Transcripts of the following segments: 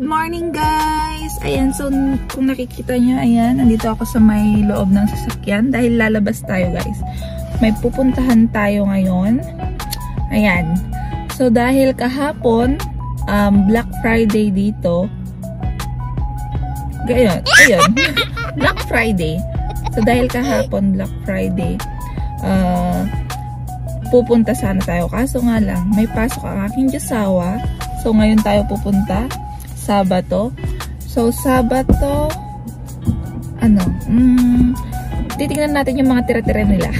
Good morning guys! Ayan, so kung nakikita nyo, ayan, nandito ako sa may loob ng sasakyan dahil lalabas tayo guys. May pupuntahan tayo ngayon. Ayan. So dahil kahapon, Black Friday dito. Ayun. Black Friday. So dahil kahapon, Black Friday, pupunta sana tayo. Kaso nga lang, may pasok ang aking josawa. So ngayon tayo pupunta. Sabato. So, Sabato, titignan natin yung mga tira-tira nila.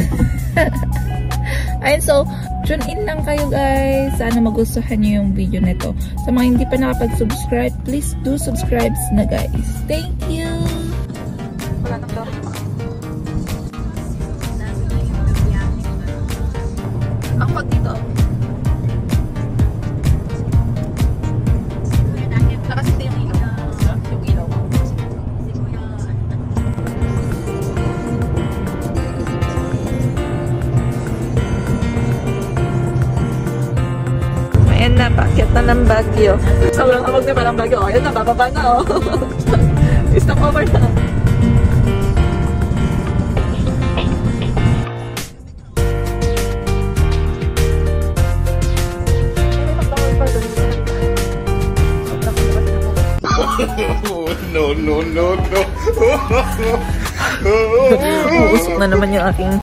Ayun, so, tune in lang kayo guys. Sana magustuhan nyo yung video nito. Sa mga hindi pa nakapag-subscribe, please do subscribe na guys. Thank you! Wala nang daw. Ang pag dito. Ayan na, paakyat na ng Baguio. Sobrang amag na pa ng Baguio. Ayan na, bababa na oh. Stop over na. No. Uusok na naman yung aking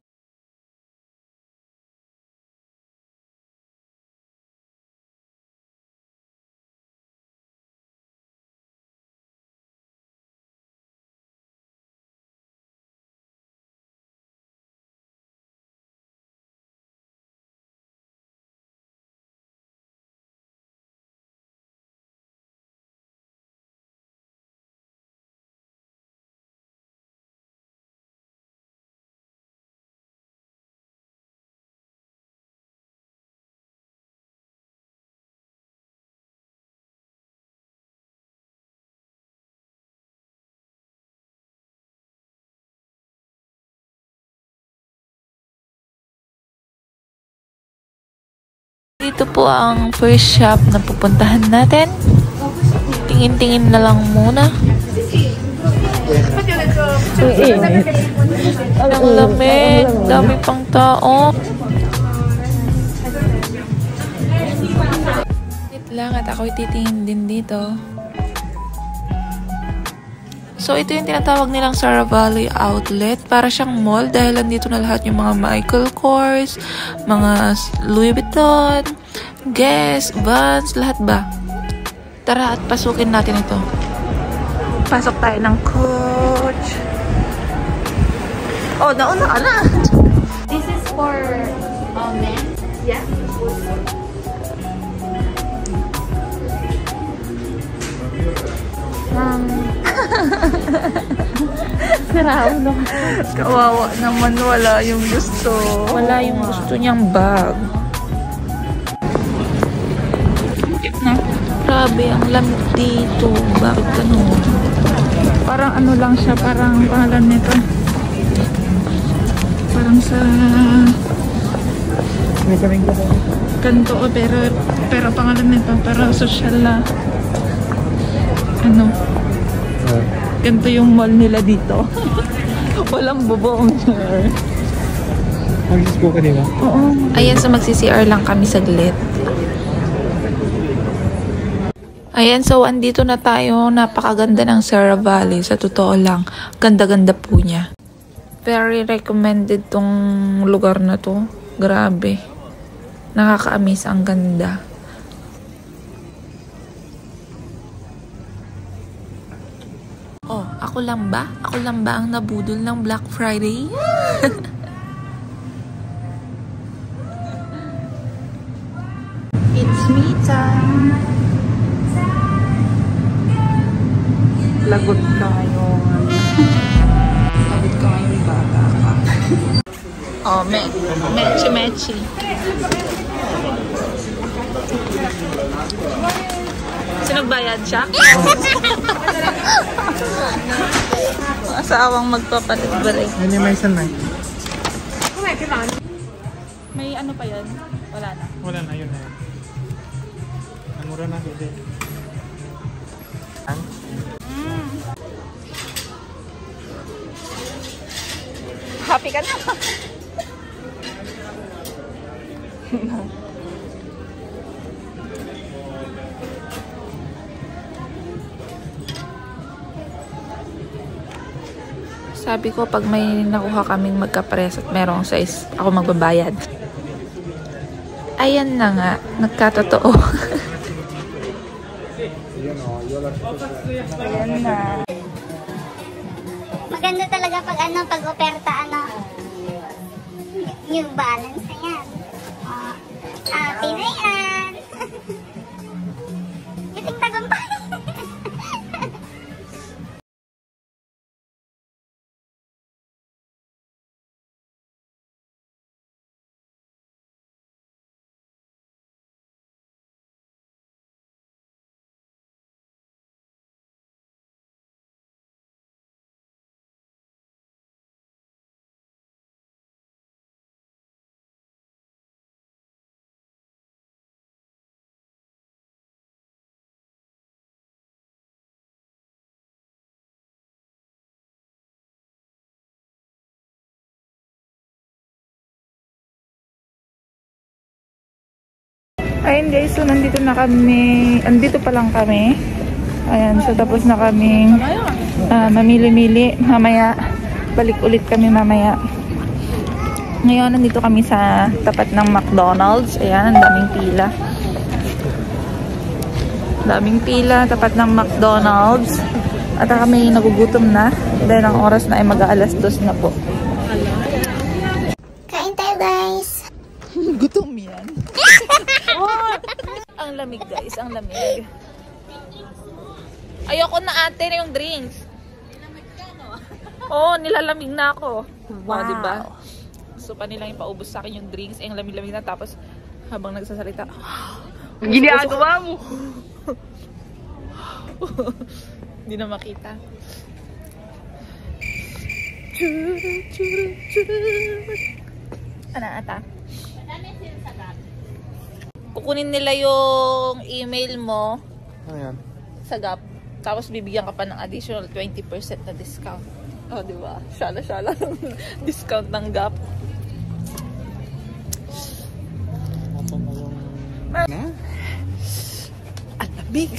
Ito po ang first shop na pupuntahan natin. Tingin-tingin na lang muna. Ang lamig. Dami pang tao. Wait lang at ako'y titingin din dito. So, ito yung tinatawag nilang Sara Valley Outlet. Para siyang mall dahil nandito na lahat yung mga Michael Kors, mga Louis Vuitton, Guess, Vans, lahat ba? Tara at pasukin natin ito. Pasok tayo ng coach. Oh, nauna ka na. This is for men? Yeah. Saraulo. Kawawa naman, wala yung gusto. Wala yung gusto niyang bag. Grabe, ang lamig dito. Bakit ganun? Parang ano lang siya, parang pangalan nito. Parang sa kanto, pero pangalan nito, pero social na ganito yung mall nila dito. Walang bubong. Mag-ispo ka nila? Oo. Ayan, so magsi-CR lang kami saglit. Ayan, so andito na tayo. Napakaganda ng Sara Valley. Sa totoo lang, ganda-ganda po niya. Very recommended tong lugar na to. Grabe. Nakaka-amaze, ang ganda. Oh, ako lang ba? Ako lang ba ang nabudol ng Black Friday? It's me time. Lagot ka ngayon. Lagot ka ngayon, bata ka. Oh, mechi. Sinagbayad siya? Asawang magpapalit-balik. Ano yung may sanay? May ano pa yun? Wala na. Wala na, yun na yun. Namura na, hindi. Happy ka na? Sabi ko, pag may nakuha kaming magka-press at merong size, ako magbabayad. Ayan na nga, nagkatotoo. Ayan na. Maganda talaga pag pag-oferta, New Balance na yan. Happy na yan. Kiting tagumpay. Ayun guys, so nandito na kami, andito pa lang kami. Ayan, so tapos na kaming mamili-mili. Mamaya, balik ulit kami mamaya. Ngayon, nandito kami sa tapat ng McDonald's. Ayan, ang daming pila. Daming pila, tapat ng McDonald's. At kami nagugutom na. Dahil ang oras na ay mag-aalas 2 na po. Kain tayo, guys. Gutom yan. Ang lamig guys, ang lamig. Ayoko na ate na yung drinks. Nilamig ka, no? Oo, nilalamig na ako. Wow. Diba? Gusto pa nilang ipaubos sa akin yung drinks. Ang lamig-lamig na. Tapos, habang nagsasalita, ginagawa mo! Hindi na makita. Ano ata? Kukunin nila yung email mo sa Gap. Tapos bibigyan ka pa ng additional 20% na discount. Oh, di ba? Shala-shala ng discount ng Gap. At big.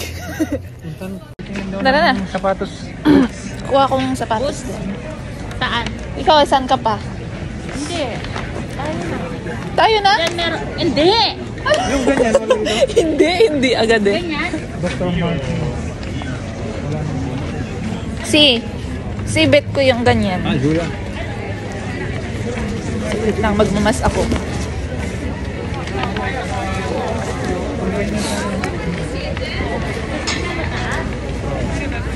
Tara na. Sapatos. Kuha kong sapatos. Saan? Ikaw, saan ka pa? Hindi. Tayo na? Yan meron. Hindi! Yung ganyan, wala ito. Hindi agad eh. Ganyan? Basta Si bet ko yung ganyan. Julia. Wait lang, magmamas ako.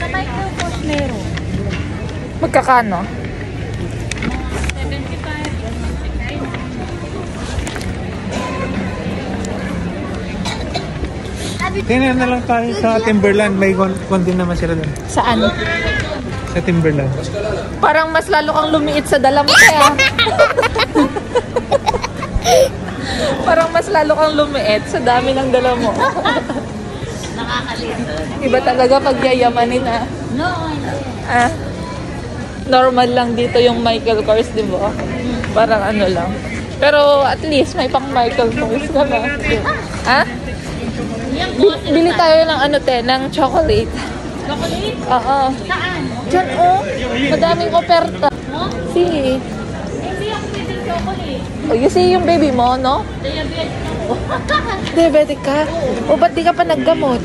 Sa microphone meron. Magkakano? 75. Tingnan na lang tayo sa Timberland. May kon din naman sila doon. Saan? Sa Timberland. Parang mas lalo kang lumiit sa dala mo kaya. Parang mas lalo kang lumiit sa dami ng dala mo. Nakakalito. Iba talaga pag yayamanin ah. No, hindi. Ah, normal lang dito yung Michael Kors, di ba? Parang ano lang. Pero at least may pang Michael Kors ka na. Ah? Bili tayo ng ano ng chocolate. Chocolate? Oo. Saan? Diyan oh, madaming oferta. No? See? Hindi ako pwede chocolate. Oh, you see yung baby mo, no? Diabetes ako. Diabetic ka? O ba't di ka pa naggamot?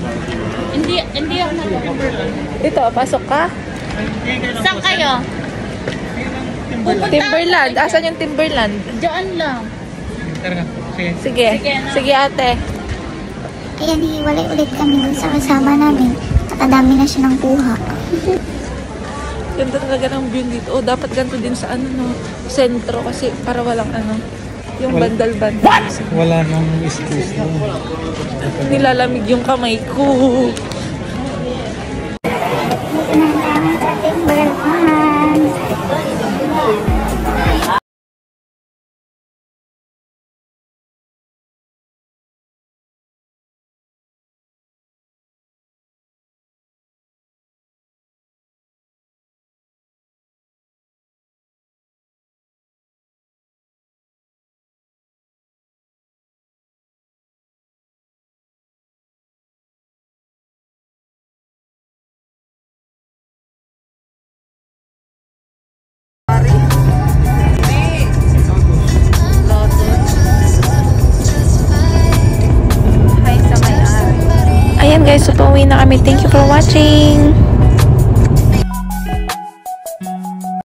Hindi ako nag-order. Ito, pasok ka? Saan kayo? Timberland. Asan yung Timberland? Diyan lang. Tara na. Sige. Sige. Sige na. Sige ate. Ayan, hiwalay ulit kami dun sa kasama namin. Nakadami na siya ng kuha. Ganda talaga ng view dito. Oh, dapat ganito din sa ano, no? Sentro kasi para walang ano. Yung bandal-bandal. Wala nang excuse. Nilalamig yung kamay ko. guys, so pauwi na kami. Thank you for watching!